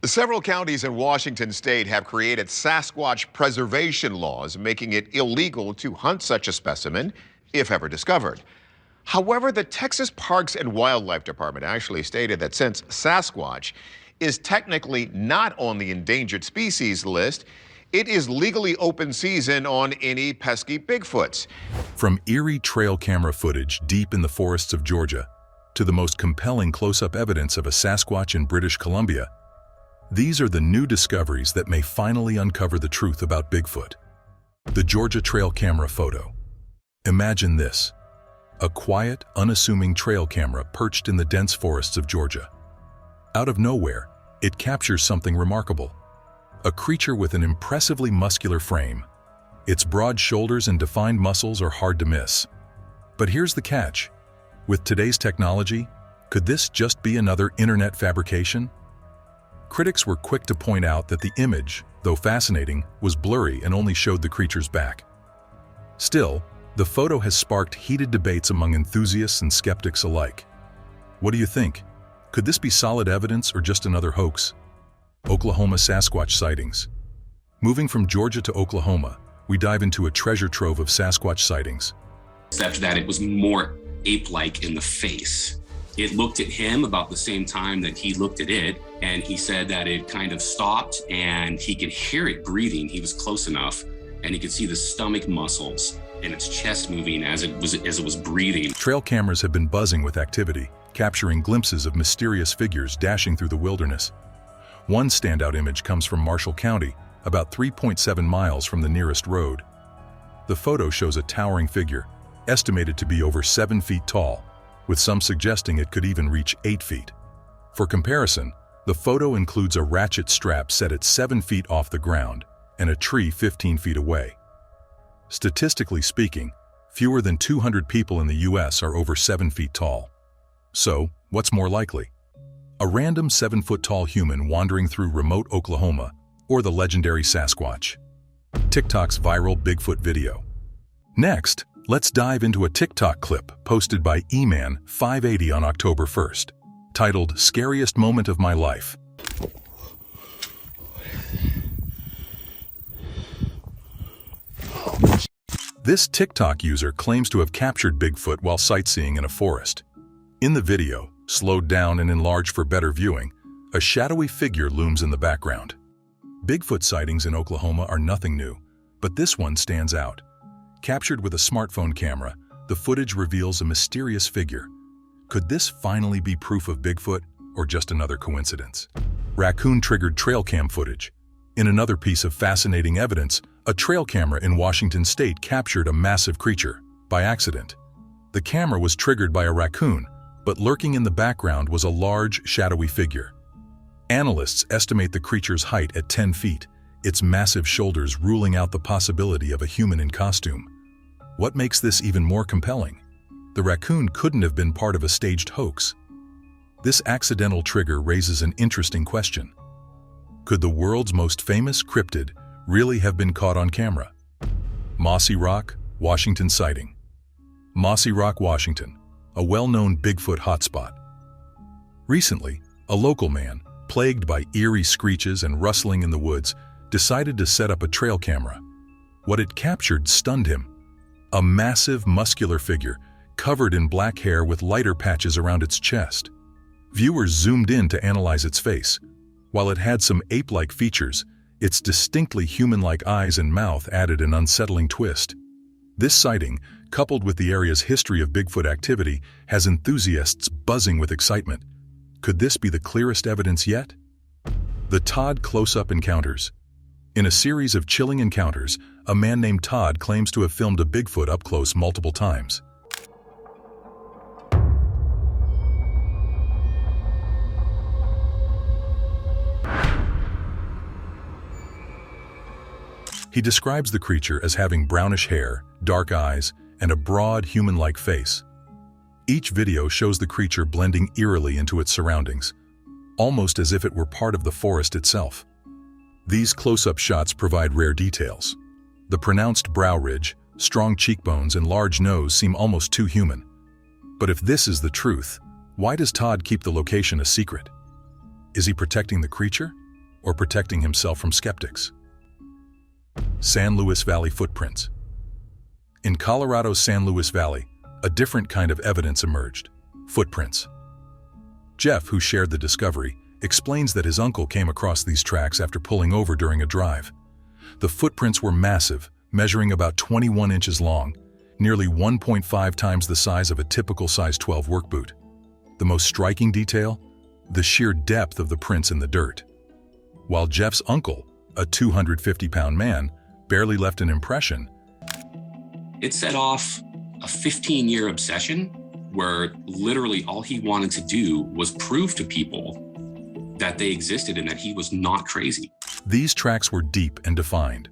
Several counties in Washington state have created Sasquatch preservation laws, making it illegal to hunt such a specimen if ever discovered. However, the Texas Parks and Wildlife Department actually stated that since Sasquatch is technically not on the endangered species list, it is legally open season on any pesky Bigfoots. From eerie trail camera footage deep in the forests of Georgia to the most compelling close-up evidence of a Sasquatch in British Columbia, these are the new discoveries that may finally uncover the truth about Bigfoot. The Georgia trail camera photo. Imagine this: a quiet, unassuming trail camera perched in the dense forests of Georgia. Out of nowhere, it captures something remarkable. A creature with an impressively muscular frame. Its broad shoulders and defined muscles are hard to miss. But here's the catch. With today's technology, could this just be another internet fabrication? Critics were quick to point out that the image, though fascinating, was blurry and only showed the creature's back. Still, the photo has sparked heated debates among enthusiasts and skeptics alike. What do you think? Could this be solid evidence or just another hoax? Oklahoma Sasquatch sightings. Moving from Georgia to Oklahoma, we dive into a treasure trove of Sasquatch sightings. Except that it was more ape-like in the face. It looked at him about the same time that he looked at it, and he said that it kind of stopped and he could hear it breathing. He was close enough, and he could see the stomach muscles and its chest moving as it was breathing. Trail cameras have been buzzing with activity, capturing glimpses of mysterious figures dashing through the wilderness. One standout image comes from Marshall County, about 3.7 miles from the nearest road. The photo shows a towering figure, estimated to be over 7 feet tall, with some suggesting it could even reach 8 feet. For comparison, the photo includes a ratchet strap set at 7 feet off the ground and a tree 15 feet away. Statistically speaking, fewer than 200 people in the US are over 7 feet tall. So, what's more likely? A random 7-foot-tall human wandering through remote Oklahoma, or the legendary Sasquatch? TikTok's viral Bigfoot video. Next, let's dive into a TikTok clip posted by eman580 on October 1st, titled "Scariest Moment of My Life." This TikTok user claims to have captured Bigfoot while sightseeing in a forest. In the video, slowed down and enlarged for better viewing, a shadowy figure looms in the background. Bigfoot sightings in Oklahoma are nothing new, but this one stands out. Captured with a smartphone camera, the footage reveals a mysterious figure. Could this finally be proof of Bigfoot, or just another coincidence? Raccoon-triggered trail cam footage. In another piece of fascinating evidence, a trail camera in Washington state captured a massive creature, by accident. The camera was triggered by a raccoon, but lurking in the background was a large, shadowy figure. Analysts estimate the creature's height at 10 feet, its massive shoulders ruling out the possibility of a human in costume. What makes this even more compelling? The raccoon couldn't have been part of a staged hoax. This accidental trigger raises an interesting question. Could the world's most famous cryptid really have been caught on camera? Mossy Rock, Washington sighting. Mossy Rock, Washington, a well-known Bigfoot hotspot. Recently, a local man, plagued by eerie screeches and rustling in the woods, decided to set up a trail camera. What it captured stunned him. A massive, muscular figure, covered in black hair with lighter patches around its chest. Viewers zoomed in to analyze its face. While it had some ape-like features, its distinctly human-like eyes and mouth added an unsettling twist. This sighting, coupled with the area's history of Bigfoot activity, has enthusiasts buzzing with excitement. Could this be the clearest evidence yet? The Todd close-up encounters. In a series of chilling encounters, a man named Todd claims to have filmed a Bigfoot up close multiple times. He describes the creature as having brownish hair, dark eyes, and a broad, human-like face. Each video shows the creature blending eerily into its surroundings, almost as if it were part of the forest itself. These close-up shots provide rare details. The pronounced brow ridge, strong cheekbones, and large nose seem almost too human. But if this is the truth, why does Todd keep the location a secret? Is he protecting the creature? or protecting himself from skeptics. San Luis Valley footprints. In Colorado's San Luis Valley, a different kind of evidence emerged: footprints. Jeff, who shared the discovery, explains that his uncle came across these tracks after pulling over during a drive. The footprints were massive, measuring about 21 inches long, nearly 1.5 times the size of a typical size 12 work boot. The most striking detail? The sheer depth of the prints in the dirt. While Jeff's uncle, a 250-pound man, barely left an impression, it set off a 15-year obsession where literally all he wanted to do was prove to people that they existed and that he was not crazy. These tracks were deep and defined.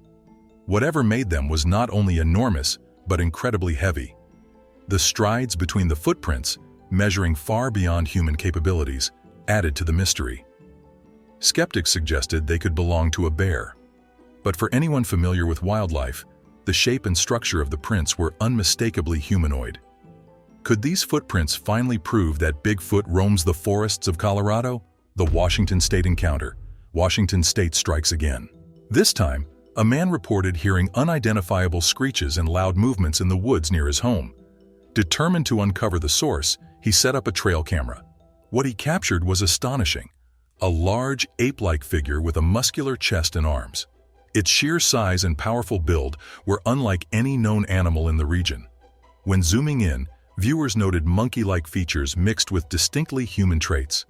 Whatever made them was not only enormous, but incredibly heavy. The strides between the footprints, measuring far beyond human capabilities, added to the mystery. Skeptics suggested they could belong to a bear. But for anyone familiar with wildlife, the shape and structure of the prints were unmistakably humanoid. Could these footprints finally prove that Bigfoot roams the forests of Colorado? The Washington State encounter. Washington State strikes again. This time, a man reported hearing unidentifiable screeches and loud movements in the woods near his home. Determined to uncover the source, he set up a trail camera. What he captured was astonishing: a large, ape-like figure with a muscular chest and arms. Its sheer size and powerful build were unlike any known animal in the region. When zooming in, viewers noted monkey-like features mixed with distinctly human traits.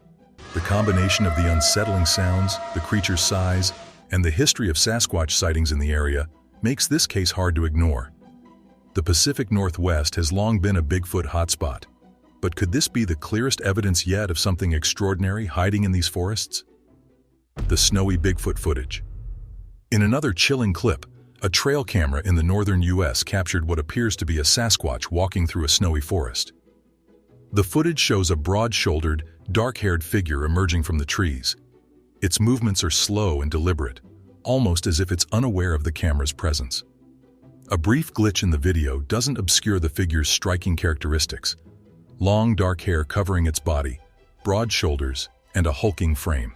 The combination of the unsettling sounds, the creature's size, and the history of Sasquatch sightings in the area makes this case hard to ignore. The Pacific Northwest has long been a Bigfoot hotspot, but could this be the clearest evidence yet of something extraordinary hiding in these forests? The snowy Bigfoot footage. In another chilling clip, a trail camera in the northern U.S. captured what appears to be a Sasquatch walking through a snowy forest. The footage shows a broad-shouldered, dark-haired figure emerging from the trees. Its movements are slow and deliberate, almost as if it's unaware of the camera's presence. A brief glitch in the video doesn't obscure the figure's striking characteristics: long dark hair covering its body, broad shoulders, and a hulking frame.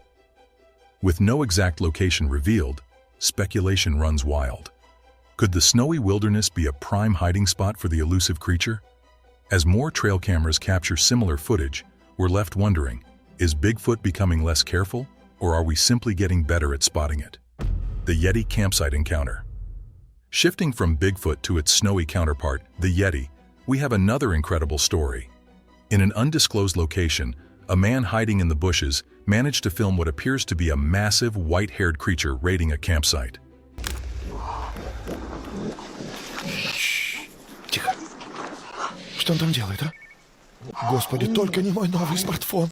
With no exact location revealed, speculation runs wild. Could the snowy wilderness be a prime hiding spot for the elusive creature? As more trail cameras capture similar footage, we're left wondering, is Bigfoot becoming less careful, or are we simply getting better at spotting it? The Yeti campsite encounter. Shifting from Bigfoot to its snowy counterpart, the Yeti, we have another incredible story. In an undisclosed location, a man hiding in the bushes managed to film what appears to be a massive white-haired creature raiding a campsite. Тихо. Что он там делает, а? Господи, только не мой новый смартфон.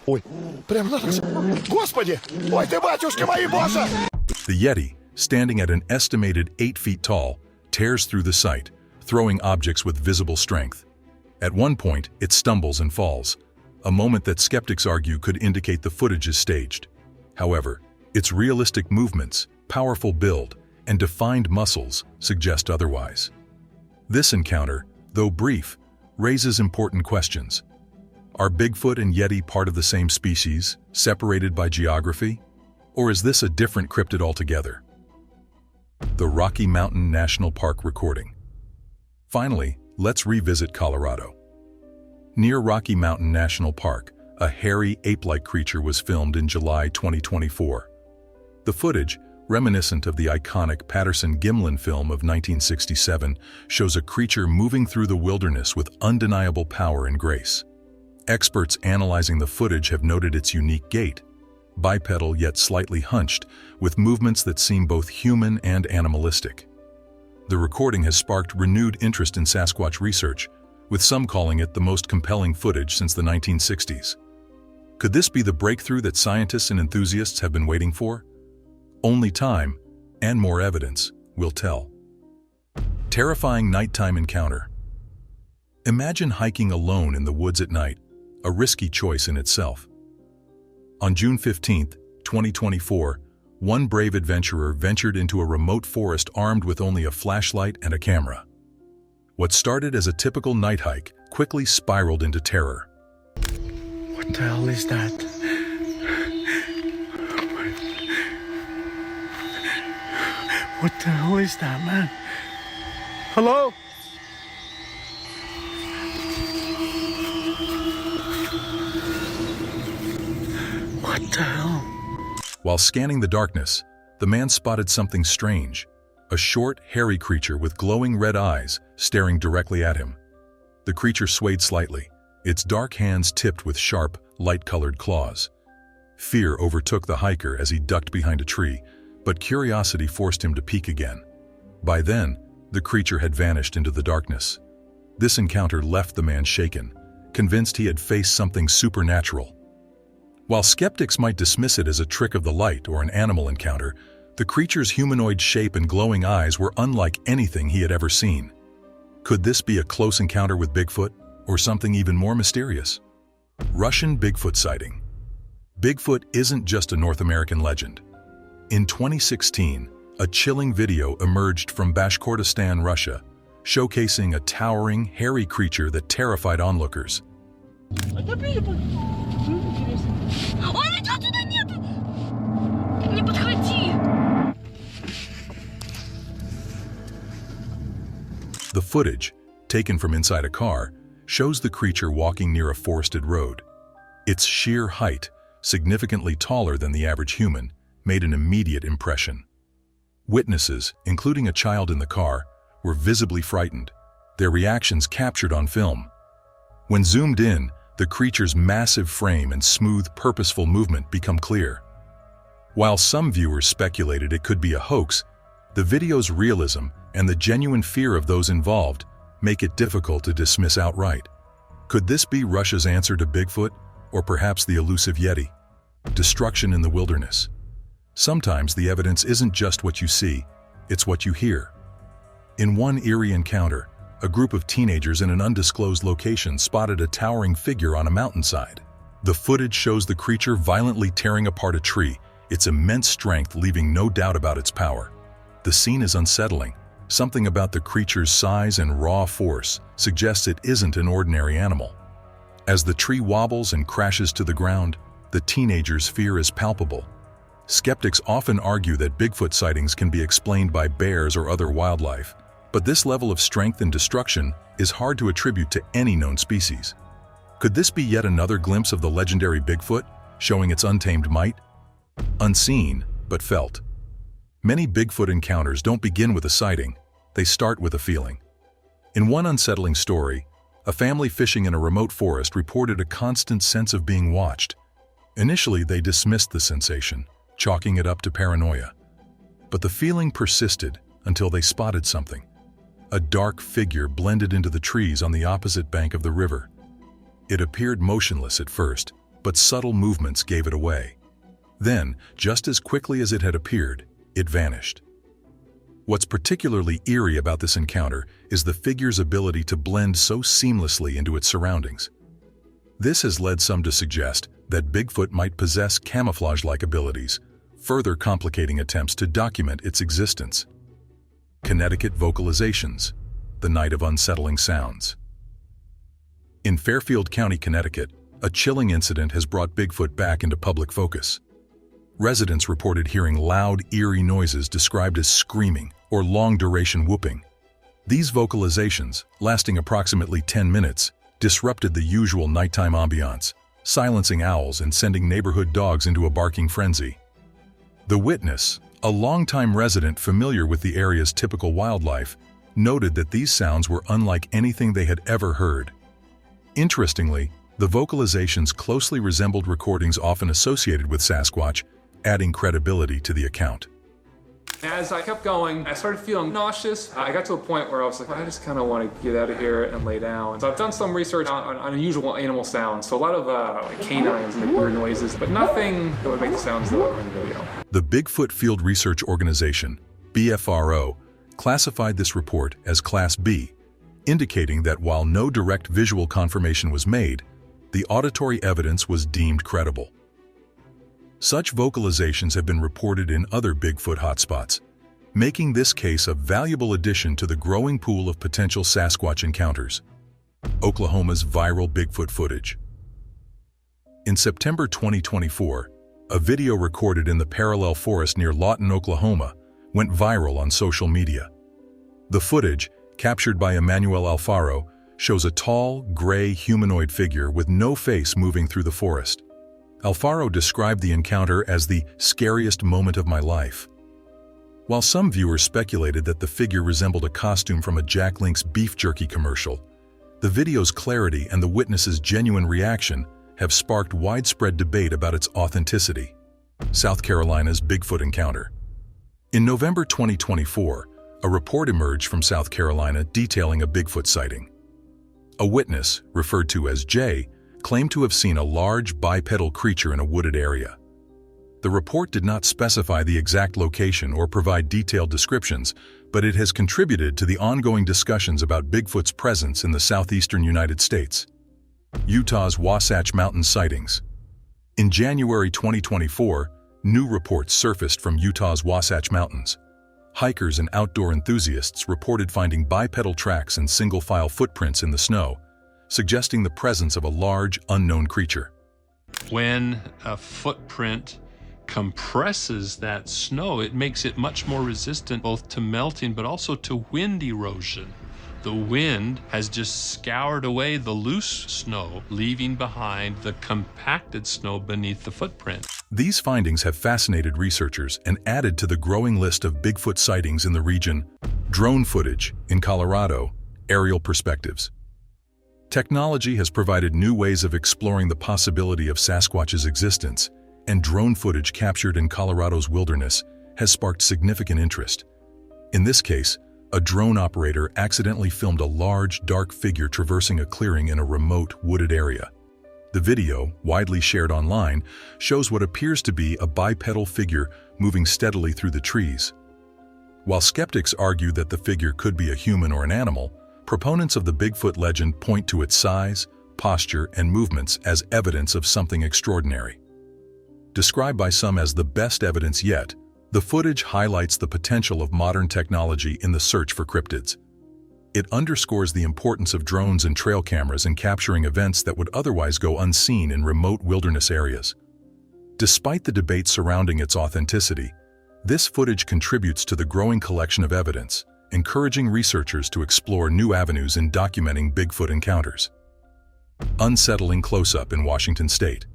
Ой, прямо на нас. Господи! Ой, ты, батюшки мои, босса! The Yeti, standing at an estimated 8 feet tall, tears through the site, throwing objects with visible strength. At one point, it stumbles and falls, a moment that skeptics argue could indicate the footage is staged. However, its realistic movements, powerful build, and defined muscles suggest otherwise. This encounter, though brief, raises important questions. Are Bigfoot and Yeti part of the same species, separated by geography? Or is this a different cryptid altogether? The Rocky Mountain National Park recording. Finally, let's revisit Colorado. Near Rocky Mountain National Park, a hairy, ape-like creature was filmed in July 2024. The footage, reminiscent of the iconic Patterson-Gimlin film of 1967, shows a creature moving through the wilderness with undeniable power and grace. Experts analyzing the footage have noted its unique gait, bipedal yet slightly hunched, with movements that seem both human and animalistic. The recording has sparked renewed interest in Sasquatch research, with some calling it the most compelling footage since the 1960s. Could this be the breakthrough that scientists and enthusiasts have been waiting for? Only time, and more evidence, will tell. Terrifying nighttime encounter. Imagine hiking alone in the woods at night, a risky choice in itself. On June 15, 2024, one brave adventurer ventured into a remote forest armed with only a flashlight and a camera. What started as a typical night hike quickly spiraled into terror. What the hell is that? What the hell is that, man? Hello? What the hell? While scanning the darkness, the man spotted something strange, a short, hairy creature with glowing red eyes staring directly at him. The creature swayed slightly, its dark hands tipped with sharp, light-colored claws. Fear overtook the hiker as he ducked behind a tree, but curiosity forced him to peek again. By then, the creature had vanished into the darkness. This encounter left the man shaken, convinced he had faced something supernatural. While skeptics might dismiss it as a trick of the light or an animal encounter, the creature's humanoid shape and glowing eyes were unlike anything he had ever seen. Could this be a close encounter with Bigfoot, or something even more mysterious? Russian Bigfoot sighting. Bigfoot isn't just a North American legend. In 2016, a chilling video emerged from Bashkortostan, Russia, showcasing a towering, hairy creature that terrified onlookers. Ой, ничего туда нету! Не подходи! The footage, taken from inside a car, shows the creature walking near a forested road. Its sheer height, significantly taller than the average human, made an immediate impression. Witnesses, including a child in the car, were visibly frightened, their reactions captured on film. When zoomed in, the creature's massive frame and smooth, purposeful movement become clear. While some viewers speculated it could be a hoax, the video's realism and the genuine fear of those involved make it difficult to dismiss outright. Could this be Russia's answer to Bigfoot, or perhaps the elusive Yeti? Destruction in the wilderness. Sometimes the evidence isn't just what you see, it's what you hear. In one eerie encounter, a group of teenagers in an undisclosed location spotted a towering figure on a mountainside. The footage shows the creature violently tearing apart a tree, its immense strength leaving no doubt about its power. The scene is unsettling. Something about the creature's size and raw force suggests it isn't an ordinary animal. As the tree wobbles and crashes to the ground, the teenagers' fear is palpable. Skeptics often argue that Bigfoot sightings can be explained by bears or other wildlife, but this level of strength and destruction is hard to attribute to any known species. Could this be yet another glimpse of the legendary Bigfoot, showing its untamed might? Unseen, but felt. Many Bigfoot encounters don't begin with a sighting, they start with a feeling. In one unsettling story, a family fishing in a remote forest reported a constant sense of being watched. Initially, they dismissed the sensation, chalking it up to paranoia. But the feeling persisted until they spotted something. A dark figure blended into the trees on the opposite bank of the river. It appeared motionless at first, but subtle movements gave it away. Then, just as quickly as it had appeared, it vanished. What's particularly eerie about this encounter is the figure's ability to blend so seamlessly into its surroundings. This has led some to suggest that Bigfoot might possess camouflage-like abilities, further complicating attempts to document its existence. Connecticut vocalizations, the night of unsettling sounds. In Fairfield County, Connecticut, a chilling incident has brought Bigfoot back into public focus. Residents reported hearing loud, eerie noises described as screaming or long-duration whooping. These vocalizations, lasting approximately 10 minutes, disrupted the usual nighttime ambiance, silencing owls and sending neighborhood dogs into a barking frenzy. The witness, a longtime resident familiar with the area's typical wildlife, noted that these sounds were unlike anything they had ever heard. Interestingly, the vocalizations closely resembled recordings often associated with Sasquatch, adding credibility to the account. As I kept going, I started feeling nauseous. I got to a point where I was like, I just kind of want to get out of here and lay down. So I've done some research on unusual animal sounds. So a lot of like canines make weird noises, but nothing that would make the sounds that were in the video. The Bigfoot Field Research Organization, BFRO, classified this report as Class B, indicating that while no direct visual confirmation was made, the auditory evidence was deemed credible. Such vocalizations have been reported in other Bigfoot hotspots, making this case a valuable addition to the growing pool of potential Sasquatch encounters. Oklahoma's viral Bigfoot footage. In September 2024, a video recorded in the parallel forest near Lawton, Oklahoma, went viral on social media. The footage, captured by Emmanuel Alfaro, shows a tall, gray humanoid figure with no face moving through the forest. Alfaro described the encounter as the scariest moment of my life. While some viewers speculated that the figure resembled a costume from a Jack Link's beef jerky commercial, the video's clarity and the witness's genuine reaction have sparked widespread debate about its authenticity. South Carolina's Bigfoot encounter. In November 2024, a report emerged from South Carolina detailing a Bigfoot sighting. A witness, referred to as Jay, claimed to have seen a large bipedal creature in a wooded area. The report did not specify the exact location or provide detailed descriptions, but it has contributed to the ongoing discussions about Bigfoot's presence in the southeastern United States. Utah's Wasatch Mountain sightings. In January 2024, new reports surfaced from Utah's Wasatch Mountains. Hikers and outdoor enthusiasts reported finding bipedal tracks and single-file footprints in the snow, suggesting the presence of a large, unknown creature. When a footprint compresses that snow, it makes it much more resistant both to melting but also to wind erosion. The wind has just scoured away the loose snow, leaving behind the compacted snow beneath the footprint. These findings have fascinated researchers and added to the growing list of Bigfoot sightings in the region. Drone footage in Colorado, aerial perspectives. Technology has provided new ways of exploring the possibility of Sasquatch's existence, and drone footage captured in Colorado's wilderness has sparked significant interest. In this case, a drone operator accidentally filmed a large, dark figure traversing a clearing in a remote, wooded area. The video, widely shared online, shows what appears to be a bipedal figure moving steadily through the trees. While skeptics argue that the figure could be a human or an animal, proponents of the Bigfoot legend point to its size, posture, and movements as evidence of something extraordinary. Described by some as the best evidence yet, the footage highlights the potential of modern technology in the search for cryptids. It underscores the importance of drones and trail cameras in capturing events that would otherwise go unseen in remote wilderness areas. Despite the debate surrounding its authenticity, this footage contributes to the growing collection of evidence, encouraging researchers to explore new avenues in documenting Bigfoot encounters. Unsettling close-up in Washington State.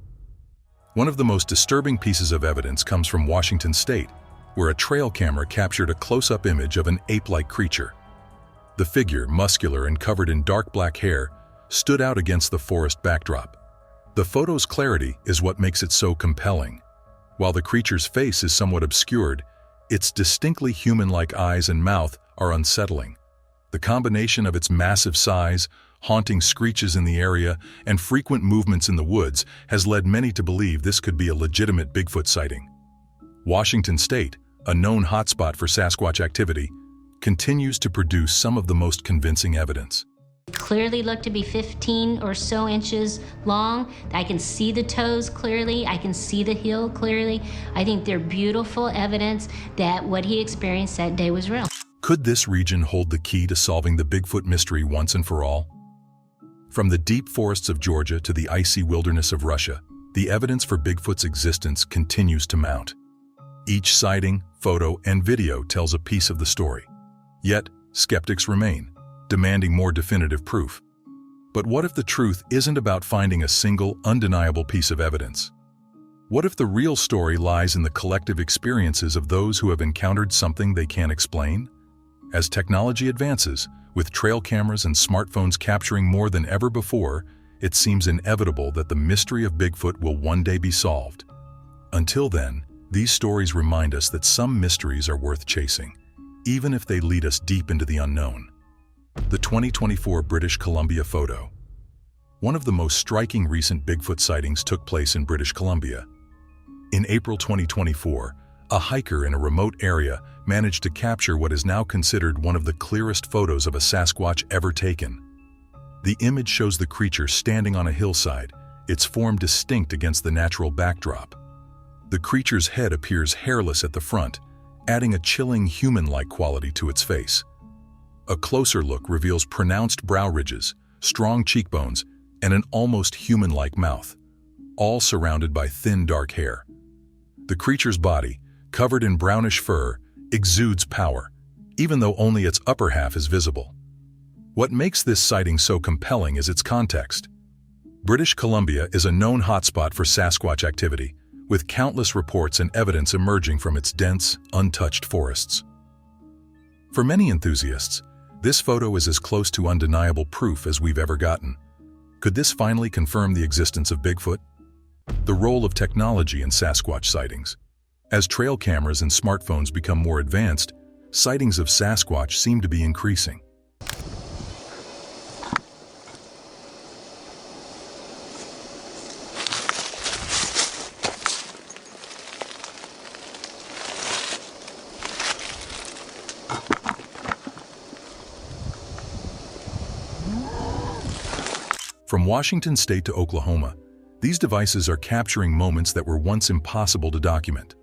One of the most disturbing pieces of evidence comes from Washington State, where a trail camera captured a close-up image of an ape-like creature. The figure, muscular and covered in dark black hair, stood out against the forest backdrop. The photo's clarity is what makes it so compelling. While the creature's face is somewhat obscured, its distinctly human-like eyes and mouth are unsettling. The combination of its massive size, haunting screeches in the area, and frequent movements in the woods has led many to believe this could be a legitimate Bigfoot sighting. Washington State, a known hotspot for Sasquatch activity, continues to produce some of the most convincing evidence. Clearly looked to be 15 or so inches long. I can see the toes clearly. I can see the heel clearly. I think they're beautiful evidence that what he experienced that day was real. Could this region hold the key to solving the Bigfoot mystery once and for all? From the deep forests of Georgia to the icy wilderness of Russia, the evidence for Bigfoot's existence continues to mount. Each sighting, photo, and video tells a piece of the story. Yet, skeptics remain, demanding more definitive proof. But what if the truth isn't about finding a single, undeniable piece of evidence? What if the real story lies in the collective experiences of those who have encountered something they can't explain? As technology advances, with trail cameras and smartphones capturing more than ever before, it seems inevitable that the mystery of Bigfoot will one day be solved. Until then, these stories remind us that some mysteries are worth chasing, even if they lead us deep into the unknown. The 2024 British Columbia photo. One of the most striking recent Bigfoot sightings took place in British Columbia. In April 2024, a hiker in a remote area managed to capture what is now considered one of the clearest photos of a Sasquatch ever taken. The image shows the creature standing on a hillside, its form distinct against the natural backdrop. The creature's head appears hairless at the front, adding a chilling human-like quality to its face. A closer look reveals pronounced brow ridges, strong cheekbones, and an almost human-like mouth, all surrounded by thin dark hair. The creature's body, covered in brownish fur, exudes power, even though only its upper half is visible. What makes this sighting so compelling is its context. British Columbia is a known hotspot for Sasquatch activity, with countless reports and evidence emerging from its dense, untouched forests. For many enthusiasts, this photo is as close to undeniable proof as we've ever gotten. Could this finally confirm the existence of Bigfoot? The role of technology in Sasquatch sightings. As trail cameras and smartphones become more advanced, sightings of Sasquatch seem to be increasing. From Washington State to Oklahoma, these devices are capturing moments that were once impossible to document.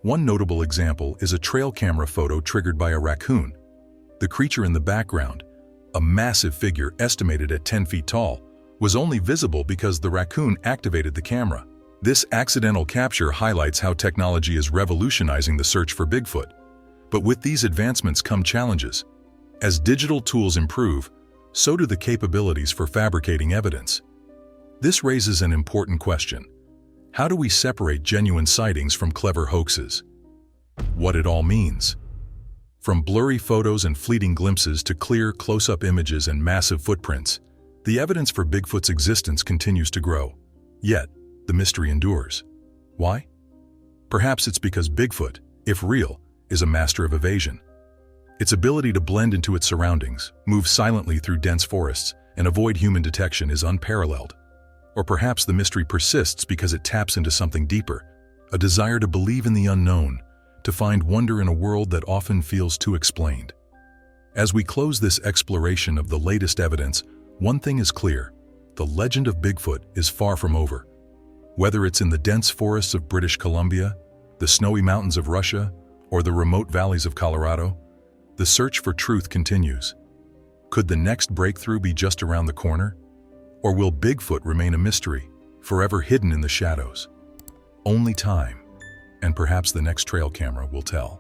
One notable example is a trail camera photo triggered by a raccoon. The creature in the background, a massive figure estimated at 10 feet tall, was only visible because the raccoon activated the camera. This accidental capture highlights how technology is revolutionizing the search for Bigfoot. But with these advancements come challenges. As digital tools improve, so do the capabilities for fabricating evidence. This raises an important question. How do we separate genuine sightings from clever hoaxes? What it all means. From blurry photos and fleeting glimpses to clear, close-up images and massive footprints, the evidence for Bigfoot's existence continues to grow. Yet, the mystery endures. Why? Perhaps it's because Bigfoot, if real, is a master of evasion. Its ability to blend into its surroundings, move silently through dense forests, and avoid human detection is unparalleled. Or perhaps the mystery persists because it taps into something deeper, a desire to believe in the unknown, to find wonder in a world that often feels too explained. As we close this exploration of the latest evidence, one thing is clear: the legend of Bigfoot is far from over. Whether it's in the dense forests of British Columbia, the snowy mountains of Russia, or the remote valleys of Colorado, the search for truth continues. Could the next breakthrough be just around the corner? Or will Bigfoot remain a mystery, forever hidden in the shadows? Only time, and perhaps the next trail camera, will tell.